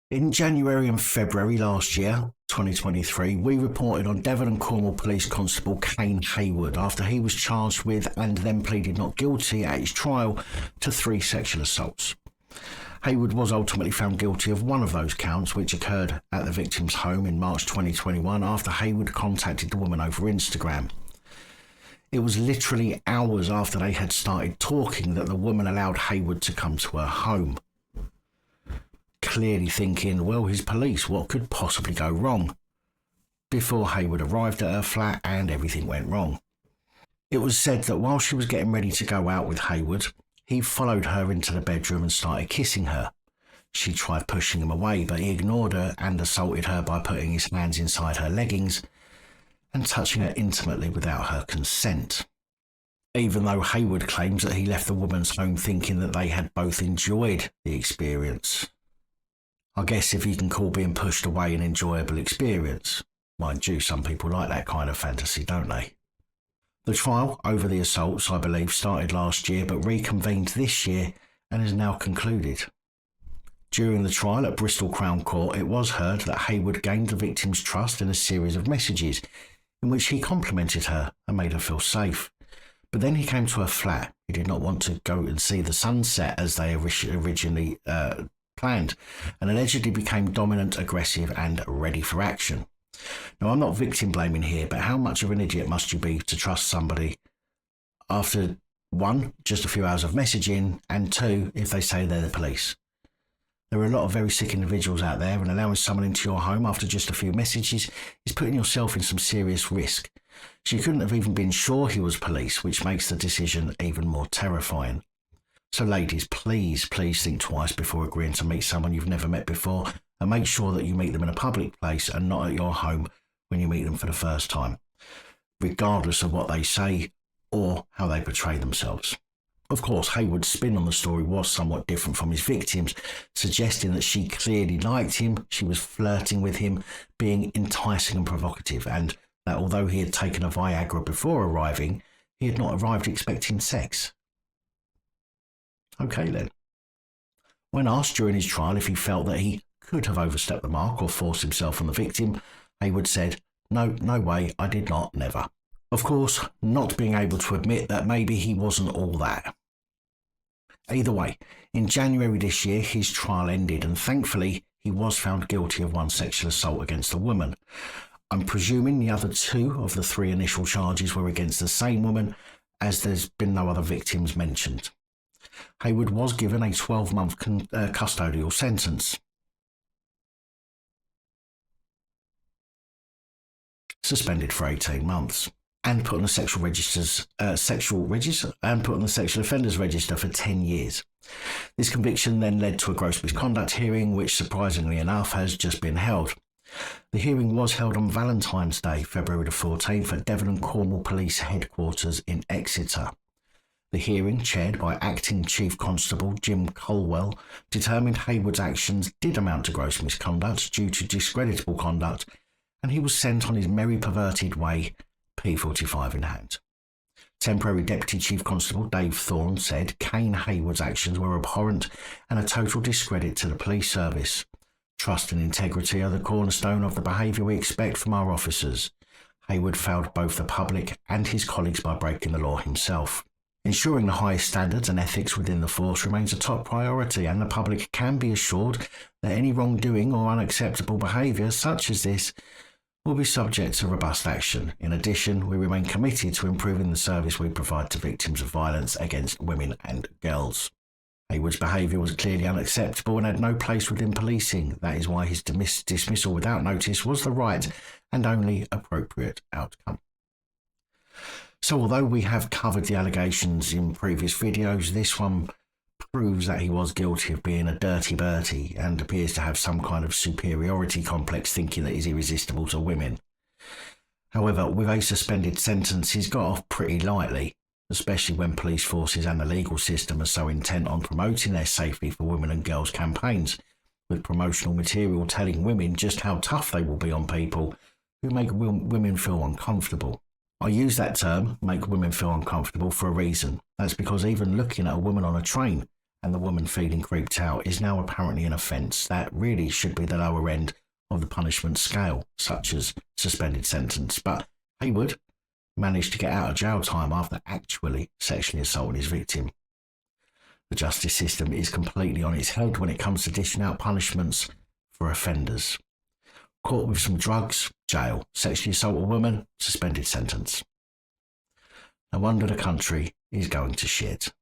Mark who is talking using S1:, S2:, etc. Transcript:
S1: In January and February last year, 2023, we reported on Devon and Cornwall Police Constable Kane Haywood after he was charged with and then pleaded not guilty at his trial to 3 sexual assaults. Haywood was ultimately found guilty of one of those counts, which occurred at the victim's home in March 2021 after Haywood contacted the woman over Instagram. It was literally hours after they had started talking that the woman allowed Haywood to come to her home. Clearly thinking, well, he's police, what could possibly go wrong? Before Haywood arrived at her flat and everything went wrong. It was said that while she was getting ready to go out with Haywood, he followed her into the bedroom and started kissing her. She tried pushing him away, but he ignored her and assaulted her by putting his hands inside her leggings and touching her intimately without her consent. Even though Haywood claims that he left the woman's home thinking that they had both enjoyed the experience. I guess if you can call being pushed away an enjoyable experience. Mind you, some people like that kind of fantasy, don't they? The trial over the assaults, I believe, started last year but reconvened this year and is now concluded. During the trial at Bristol Crown Court, it was heard that Haywood gained the victim's trust in a series of messages in which he complimented her and made her feel safe. But then he came to her flat. He did not want to go and see the sunset as they originally planned, and allegedly became dominant, aggressive and ready for action. Now, I'm not victim blaming here, but how much of an idiot must you be to trust somebody after 1, just a few hours of messaging, and 2, if they say they're the police? There are a lot of very sick individuals out there, and allowing someone into your home after just a few messages is putting yourself in some serious risk. She couldn't have even been sure he was police, which makes the decision even more terrifying. So ladies, please think twice before agreeing to meet someone you've never met before, and make sure that you meet them in a public place and not at your home when you meet them for the first time, regardless of what they say or how they portray themselves. Of course, Haywood's spin on the story was somewhat different from his victims, suggesting that she clearly liked him, she was flirting with him, being enticing and provocative, and that although he had taken a Viagra before arriving, he had not arrived expecting sex. Okay then. When asked during his trial if he felt that he could have overstepped the mark or forced himself on the victim, Haywood said, no way, I did not, never. Of course, not being able to admit that maybe he wasn't all that. Either way, in January this year, his trial ended, and thankfully, he was found guilty of 1 sexual assault against a woman. I'm presuming the other 2 of the 3 initial charges were against the same woman, as there's been no other victims mentioned. Haywood was given a 12-month custodial sentence. Suspended for 18 months. And put on the sexual offenders register for 10 years. This conviction then led to a gross misconduct hearing, which surprisingly enough has just been held. The hearing was held on Valentine's Day, February the 14th, at Devon and Cornwall Police Headquarters in Exeter. The hearing, chaired by Acting Chief Constable Jim Colwell, determined Haywood's actions did amount to gross misconduct due to discreditable conduct, and he was sent on his merry perverted way, P45 in hand. Temporary Deputy Chief Constable Dave Thorne said Kane Haywood's actions were abhorrent and a total discredit to the police service. Trust and integrity are the cornerstone of the behaviour we expect from our officers. Haywood failed both the public and his colleagues by breaking the law himself. Ensuring the highest standards and ethics within the force remains a top priority, and the public can be assured that any wrongdoing or unacceptable behaviour such as this will be subject to robust action. In addition, we remain committed to improving the service we provide to victims of violence against women and girls. Haywood's behaviour was clearly unacceptable and had no place within policing. That is why his dismissal without notice was the right and only appropriate outcome. So although we have covered the allegations in previous videos, this one proves that he was guilty of being a dirty Bertie and appears to have some kind of superiority complex, thinking that he's irresistible to women. However, with a suspended sentence, he's got off pretty lightly, especially when police forces and the legal system are so intent on promoting their safety for women and girls campaigns, with promotional material telling women just how tough they will be on people who make women feel uncomfortable. I use that term, make women feel uncomfortable, for a reason. That's because even looking at a woman on a train and the woman feeling creeped out is now apparently an offence that really should be the lower end of the punishment scale, such as suspended sentence. But Haywood managed to get out of jail time after actually sexually assaulting his victim. The justice system is completely on its head when it comes to dishing out punishments for offenders. Caught with some drugs, jail. Sexually assault a woman, suspended sentence. No wonder the country is going to shit.